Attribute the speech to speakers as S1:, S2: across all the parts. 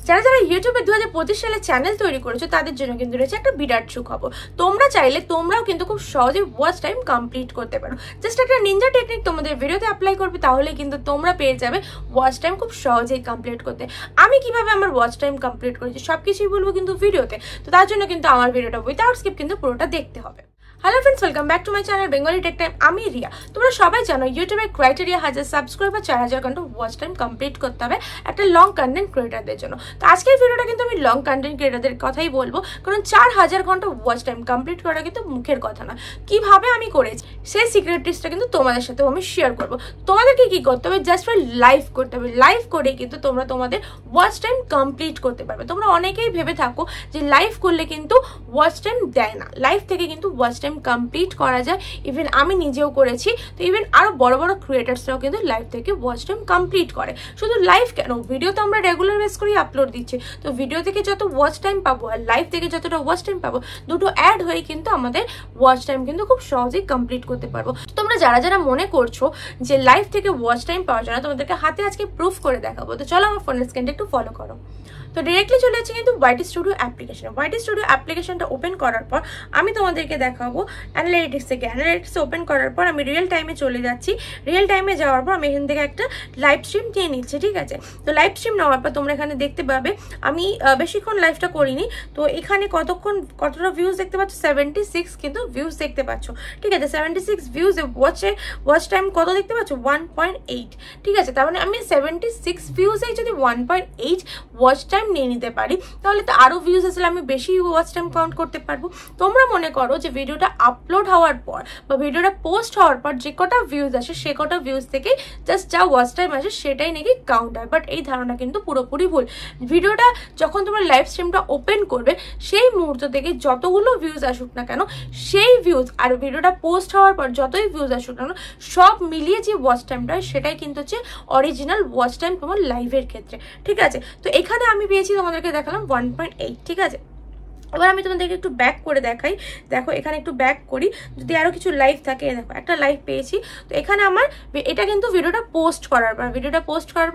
S1: যারা যারা ইউটিউবে 2025 সালে চ্যানেল তৈরি করেছো তাদের জন্য কিন্তু রয়েছে একটা বিরাট সুখবর। তোমরা চাইলে তোমরাও কিন্তু খুব সহজে ওয়াচ টাইম কমপ্লিট করতে পারো। জাস্ট একটা নিনজা টেকনিক তোমাদের ভিডিওতে অ্যাপ্লাই করবে, তাহলে কিন্তু তোমরা পেয়ে যাবে ওয়াচ টাইম খুব সহজেই কমপ্লিট করতে। আমি কিভাবে আমার ওয়াচ টাইম কমপ্লিট করেছি সবকিছুই বলবো কিন্তু ভিডিওতে, তো তার জন্য কিন্তু আমার ভিডিওটা উইদাউট স্কিপ কিন্তু পুরোটা দেখতে হবে। Hello friends, welcome back to my channel Bengali tech time. আমি রিয়া। তোমরা সবাই জানো ইউটিউবের ক্রাইটেরিয়া 1000 সাবস্ক্রাইবার 4000 ঘন্টা ওয়াচ টাইম কমপ্লিট করতে হবে একটা লং কন্টেন্ট ক্রিয়েটারদের জন্য। তো আজকের ভিডিওটা কিন্তু আমি লং কন্টেন্ট ক্রিয়েটারদের কথাই বলবো, কারণ 4000 ঘন্টা ওয়াচ টাইম কমপ্লিট করা কিন্তু মুখের কথা না। কিভাবে আমি করেছি সেই সিক্রেট টিপসটা কিন্তু তোমাদের সাথেও আমি শেয়ার করবো। তোমাদেরকে কি করতে হবে, জাস্ট লাইভ করতে হবে। লাইভ করেই কিন্তু তোমরা তোমাদের ওয়াচ টাইম কমপ্লিট করতে পারবে। তোমরা অনেকেই ভেবে থাকো যে লাইভ করলে কিন্তু ওয়াচ টাইম দেয় না, লাইভ থেকে কিন্তু ওয়াচ টাইম কমপ্লিট করা যায়। ইভেন আমি নিজেও করেছি, তো ইভেন আরো বড় বড় ক্রিয়েটার্সরাও কিন্তু লাইভ থেকে ওয়াচ টাইম কমপ্লিট করে। শুধু লাইভ কেন, ভিডিও তো আমরা রেগুলার বেস করেই আপলোড দিচ্ছি, তো ভিডিও থেকে যত ওয়াচ টাইম পাবো আর লাইভ থেকে যতটা ওয়াচ টাইম পাবো, দুটো অ্যাড হয়ে কিন্তু আমাদের ওয়াচ টাইম কিন্তু খুব সহজেই কমপ্লিট করতে পারবো। তোমরা যারা যারা মনে করছো যে লাইভ থেকে ওয়াচ টাইম পাওয়া যায় না, তোমাদেরকে হাতে আজকে প্রুফ করে দেখাবো। তো চলো আমার ফোনের স্ক্রিনটা একটু ফলো করো। তো ডিরেক্টলি চলে যাচ্ছে কিন্তু YT studio application. YT studio অ্যাপ্লিকেশনটা ওপেন করার পর আমি তোমাদেরকে দেখাবো অ্যানালিটিক্স থেকে। অ্যানালিটিক্স ওপেন করার পর আমি রিয়েল টাইমে চলে যাচ্ছি। রিয়েল টাইমে যাওয়ার পর আমি এখান থেকে একটা লাইভ স্ট্রিম নিয়ে নিচ্ছি, ঠিক আছে। তো লাইভ স্ট্রিম নেওয়ার পর তোমরা এখানে দেখতে পাবে আমি বেশিক্ষণ লাইভটা করিনি, তো এখানে কতটা ভিউজ দেখতে পাচ্ছ, 76 কিন্তু ভিউজ দেখতে পাচ্ছ, ঠিক আছে। 76 ভিউজ ওয়াচ টাইম কত দেখতে পাচ্ছ, 1.8, ঠিক আছে। তার মানে আমি 76 ভিউজেই যদি 1.8 ওয়াচ টাইম নিয়ে নিতে পারি, তাহলে তো আরো ভিউজ আসলে আমি বেশি ওয়াচ টাইম কাউন্ট করতে পারবো। তোমরা মনে করো যে ভিডিওটা আপলোড হওয়ার পর বা ভিডিওটা পোস্ট হওয়ার পর যে কটা ভিউজ আসে সে কটা ভিউজ থেকে জাস্ট যা ওয়াচ টাইম আসে সেটাই নাকি কাউন্ট হয়, বাট এই ধারণা কিন্তু পুরোপুরি ভুল। ভিডিওটা যখন তোমরা লাইভ স্ট্রিমটা ওপেন করবে সেই মুহূর্ত থেকে যতগুলো ভিউজ আসুক না কেন, সেই ভিউজ আর ভিডিওটা পোস্ট হওয়ার পর যতই ভিউজ আসুক না কেন, সব মিলিয়ে যে ওয়াচ টাইমটা হয় সেটাই কিন্তু হচ্ছে অরিজিনাল ওয়াচ টাইম তোমার লাইভের ক্ষেত্রে, ঠিক আছে। তো এখানে আমি পেয়েছি, তোমাদেরকে দেখালাম 1.8, ঠিক আছে। এবার আমি তোমাদেরকে একটু ব্যাক করে দেখাই। দেখো এখানে একটু ব্যাক করি, যদি আরো কিছু লাইভ থাকে, দেখো একটা লাইভ পেয়েছি। তো এখানে আমার এটা কিন্তু ভিডিওটা পোস্ট করার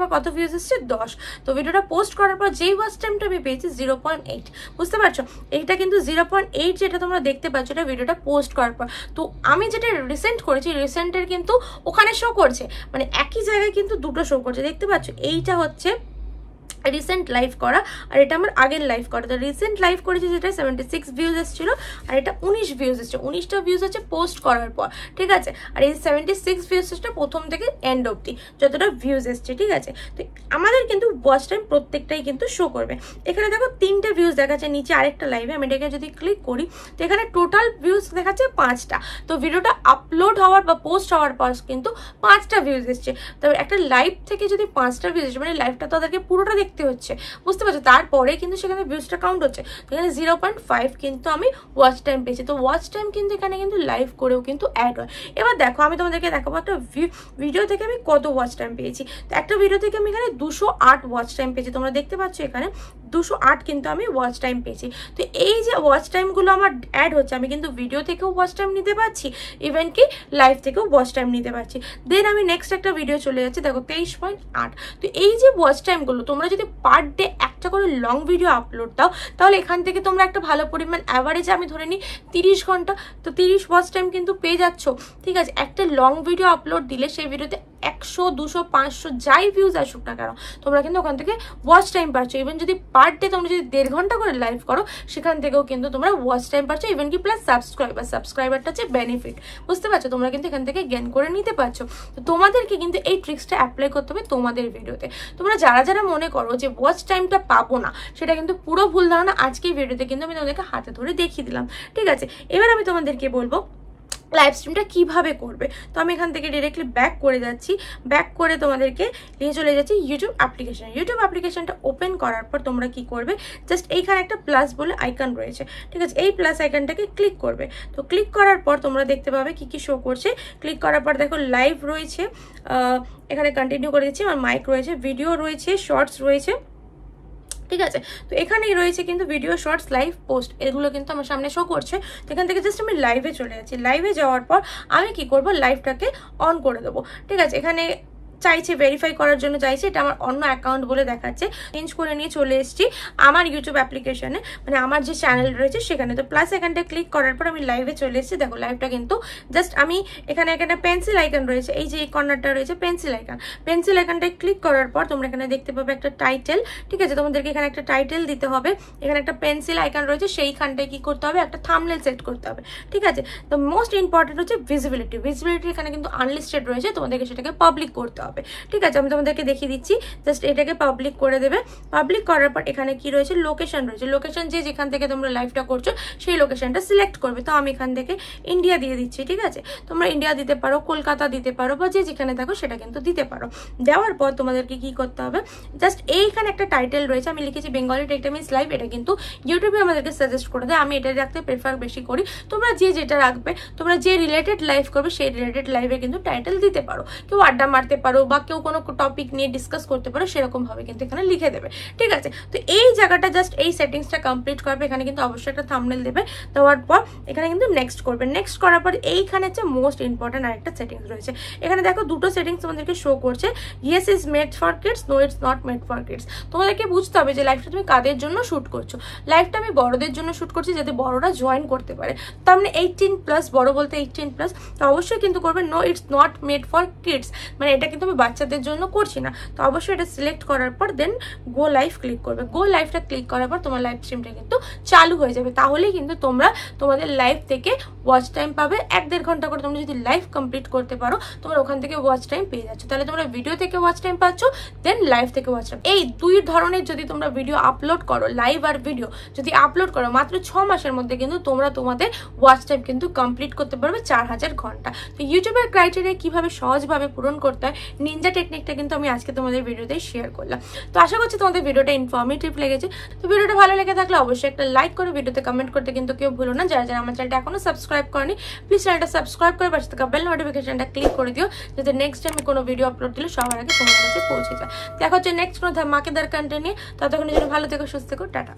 S1: পর কত ভিউজ এসছে, 10। তো ভিডিওটা পোস্ট করার পর যেই ওয়াচ টাইমটা আমি পেয়েছি 0.8, বুঝতে পারছো। এইটা কিন্তু 0.8 যেটা তোমরা দেখতে পাচ্ছ, এটা ভিডিওটা পোস্ট করার পর। তো আমি যেটা রিসেন্ট করেছি, রিসেন্টের কিন্তু ওখানে শো করছে, মানে একই জায়গায় কিন্তু দুটো শো করছে, দেখতে পাচ্ছ। এইটা হচ্ছে রিসেন্ট লাইভ করা আর এটা আমার আগের লাইভ করা। তো রিসেন্ট লাইভ করেছি যেটা 76 ভিউজ এসেছিল, আর এটা 19 ভিউজ এসেছে। 19টা ভিউজ হচ্ছে পোস্ট করার পর, ঠিক আছে। আর এই 76 ভিউজ এসেছে প্রথম থেকে এন্ড অবধি যতটা ভিউজ এসছে, ঠিক আছে। তো আমাদের কিন্তু ওয়াচ টাইম প্রত্যেকটাই কিন্তু শো করবে। এখানে দেখো 3টে ভিউজ দেখাচ্ছে, নিচে আরেকটা লাইভে আমি এটাকে যদি ক্লিক করি তো এখানে টোটাল ভিউজ দেখাচ্ছে 5টা। তো ভিডিওটা আপলোড হওয়ার বা পোস্ট হওয়ার পর কিন্তু 5টা ভিউজ এসছে। তবে একটা লাইভ থেকে যদি 5টা ভিউজ এসছে, মানে লাইভটা তো তাদেরকে পুরোটা দেখতে হচ্ছে, বুঝতে পারছো। তারপরে কিন্তু সেখানে ভিউজটা কাউন্ট হচ্ছে। এখানে 0.5 কিন্তু আমি ওয়াচ টাইম পেয়েছি। তো ওয়াচ টাইম কিন্তু এখানে কিন্তু লাইভ করেও কিন্তু অ্যাড হয়। এবার দেখো আমি তোমাদেরকে দেখাবো একটা ভিডিও থেকে আমি কত ওয়াচ টাইম পেয়েছি। তো একটা ভিডিও থেকে আমি এখানে 208 ওয়াচ টাইম পেয়েছি, তোমরা দেখতে পাচ্ছ এখানে 208 কিন্তু আমি ওয়াচ টাইম পেয়েছি। তো এই যে ওয়াচ টাইমগুলো আমার অ্যাড হচ্ছে, আমি কিন্তু ভিডিও থেকেও ওয়াচ টাইম নিতে পারছি, ইভেন কি লাইভ থেকেও ওয়াচ টাইম নিতে পারছি। দেন আমি নেক্সট একটা ভিডিও চলে যাচ্ছে, দেখো 23.8। তো এই যে ওয়াচ টাইমগুলো তোমরা যদি পার ডে একটা করে লং ভিডিও আপলোড দাও, তাহলে এখান থেকে তোমরা একটা ভালো পরিমাণ অ্যাভারেজ আমি ধরে নিই 30 ঘন্টা, তো 30 ওয়াচ টাইম কিন্তু পেয়ে যাচ্ছ, ঠিক আছে। একটা লং ভিডিও আপলোড দিলে সেই ভিডিওতে 100, 200, 500 যাই ভিউজ আসুক না কেন, তোমরা কিন্তু ওখান থেকে ওয়াচ টাইম পাচ্ছ। ইভেন যদি পার ডে তোমরা যদি 1.5 ঘন্টা করে লাইভ করো, সেখান থেকেও কিন্তু তোমরা ওয়াচ টাইম পাচ্ছ, ইভেন কি প্লাস সাবস্ক্রাইবারটা হচ্ছে বেনিফিট, বুঝতে পারছো। তোমরা কিন্তু এখান থেকে গেইন করে নিতে পারছো। তো তোমাদেরকে কিন্তু এই ট্রিক্সটা অ্যাপ্লাই করতে হবে তোমাদের ভিডিওতে। তোমরা যারা যারা মনে করো যে ওয়াচ টাইমটা পাবো না, সেটা কিন্তু পুরো ভুল ধারণা। আজকের ভিডিওতে কিন্তু আমি তোমাদেরকে হাতে ধরে দেখিয়ে দিলাম, ঠিক আছে। এবার আমি তোমাদেরকে বলবো লাইভ স্ট্রিমটা কিভাবে করবে। তো আমি এখান থেকে ডিরেক্টলি ব্যাক করে যাচ্ছি, ব্যাক করে তোমাদেরকে নিয়ে চলে যাচ্ছি ইউটিউব অ্যাপ্লিকেশন। ইউটিউব অ্যাপ্লিকেশনটা ওপেন করার পর তোমরা কি করবে, জাস্ট এইখানে একটা প্লাস বলে আইকন রয়েছে, ঠিক আছে। এই প্লাস আইকনটাকে ক্লিক করবে। তো ক্লিক করার পর তোমরা দেখতে পাবে কি কি শো করছে। ক্লিক করার পর দেখো লাইভ রয়েছে, এখানে কন্টিনিউ করে দিচ্ছি, আমার মাইক রয়েছে, ভিডিও রয়েছে, শর্টস রয়েছে, ঠিক আছে। তো এখানেই রয়েছে কিন্তু ভিডিও, শর্টস, লাইভ, পোস্ট, এগুলো কিন্তু আমার সামনে শো করছে। তো এখান থেকে জাস্ট আমি লাইভে চলে যাচ্ছি। লাইভে যাওয়ার পর আমি কি করব, লাইভটাকে অন করে দেবো, ঠিক আছে। এখানে চাইছে ভেরিফাই করার জন্য চাইছে, এটা আমার অন্য অ্যাকাউন্ট বলে দেখাচ্ছে। চেঞ্জ করে নিয়ে চলে এসেছি আমার ইউটিউব অ্যাপ্লিকেশনে, মানে আমার যে চ্যানেল রয়েছে সেখানে। তো প্লাস এখানটা ক্লিক করার পর আমি লাইভে চলে এসেছি। দেখো লাইভটা কিন্তু জাস্ট আমি এখানে পেন্সিল আইকন রয়েছে, এই যে এই কর্নারটা রয়েছে পেন্সিল আইকন, পেন্সিল আইকনটায় ক্লিক করার পর তোমরা এখানে দেখতে পাবে একটা টাইটেল। ঠিক আছে, তোমাদেরকে এখানে একটা টাইটেল দিতে হবে। এখানে একটা পেন্সিল আইকন রয়েছে, সেইখানটায় কি করতে হবে, একটা থাম্বনেল সেট করতে হবে। ঠিক আছে, তো মোস্ট ইম্পর্টেন্ট হচ্ছে ভিজিবিলিটি। ভিজিবিলিটি এখানে কিন্তু আনলিস্টেড রয়েছে, তোমাদেরকে সেটাকে পাবলিক করতে হবে। ঠিক আছে, আমি তোমাদেরকে দেখিয়ে দিচ্ছি। জাস্ট এটাকে পাবলিক করে দেবে। পাবলিক করার পর এখানে কি রয়েছে, লোকেশন রয়েছে। লোকেশন যে যেখান থেকে তোমরা লাইভটা করছো সেই লোকেশনটা সিলেক্ট করবে। তো আমি এখান থেকে ইন্ডিয়া দিয়ে দিচ্ছি। ঠিক আছে, তোমরা ইন্ডিয়া দিতে পারো, কলকাতা দিতে পারো, বা যে যেখানে থাকো সেটা কিন্তু দিতে পারো। দেওয়ার পর তোমাদেরকে কি করতে হবে, জাস্ট এইখানে একটা টাইটেল রয়েছে, আমি লিখেছি বেঙ্গলি টেক টাইমস লাইভ। এটা কিন্তু ইউটিউবে আমাদেরকে সাজেস্ট করে দেয়, আমি এটা রাখতে প্রেফার বেশি করি। তোমরা যে যেটা রাখবে, তোমরা যে রিলেটেড লাইভ করবে সেই রিলেটেড লাইভে কিন্তু টাইটেল দিতে পারো। কেউ আড্ডা মারতে পারো বা কেউ কোনো টপিক নিয়ে ডিসকাস করতে পারো, সেরকম ভাবে কিন্তু এখানে লিখে দেবে। ঠিক আছে, তো এই জায়গাটা জাস্ট এই সেটিংসটা কমপ্লিট করবে। এখানে কিন্তু অবশ্যই একটা থাম্বনেল দেবে। দেওয়ার পর এখানে কিন্তু নেক্সট করবে। নেক্সট করার পর এইখানে হচ্ছে মোস্ট ইম্পর্টেন্ট আরেকটা সেটিংস রয়েছে। এখানে দেখো দুটো সেটিংস তোমাদেরকে শো করছে, yes is made for kids, no it's not made for kids. তোমাদেরকে বুঝতে হবে যে লাইভটা তুমি কাদের জন্য শুট করছো। লাইভটা আমি বড়দের জন্য শুট করছি, যাতে বড়রা জয়েন করতে পারে। তার মানে 18+, বড় বলতে 18+। তো অবশ্যই কিন্তু করবে no it's not made for kids, মানে এটা কিন্তু আমি বাচ্চাদের জন্য করছি না। তো অবশ্যই এটা সিলেক্ট করার পর দেন গো লাইভ ক্লিক করবে। গো লাইভটা ক্লিক করার পর তোমার লাইভ স্ট্রিমটা কিন্তু চালু হয়ে যাবে। তাহলেই কিন্তু তোমরা তোমাদের লাইভ থেকে ওয়াচ টাইম পাবে। 1-1.5 ঘন্টা করে তোমরা যদি লাইভ কমপ্লিট করতে পারো, তোমরা ওখান থেকে ওয়াচ টাইম পেয়ে যাচ্ছ। তাহলে তোমরা ভিডিও থেকে ওয়াচ টাইম পাচ্ছ, দেন লাইভ থেকে ওয়াচ টাইম। এই দুই ধরনের যদি তোমরা ভিডিও আপলোড করো, লাইভ আর ভিডিও যদি আপলোড করো, মাত্র 6 মাসের মধ্যে কিন্তু তোমরা তোমাদের ওয়াচ টাইম কিন্তু কমপ্লিট করতে পারবে 4000 ঘন্টা। তো ইউটিউবের ক্রাইটেরিয়া কিভাবে সহজভাবে পূরণ করতে হয়, নিনজা টেকনিকটা কিন্তু আমি আজকে তোমাদের ভিডিওতে শেয়ার করলাম। তো আশা করছি তোমাদের ভিডিওটা ইনফরমেটিভ লেগেছে। তো ভিডিওটা ভালো লেগে থাকলে অবশ্যই একটা লাইক করে, ভিডিওতে কমেন্ট করতে কিন্তু কেউ ভুলো না। যারা যারা আমার চ্যানেলটা এখনো সাবস্ক্রাইব করেনি, প্লিজ চ্যানেলটা সাবস্ক্রাইব করে পাশে থাকা বেল নোটিফিকেশনটা ক্লিক করে দিও, যাতে নেক্সট টাইম কোনো ভিডিও আপলোড দিলে সবার আগে তোমার কাছে পৌঁছে যায়। দেখা হচ্ছে নেক্সট কোনো ধামাকেদার কন্টেন্ট নিয়ে। ততক্ষণের জন্য ভালো থেকো, সুস্থ থেকো, টাটা।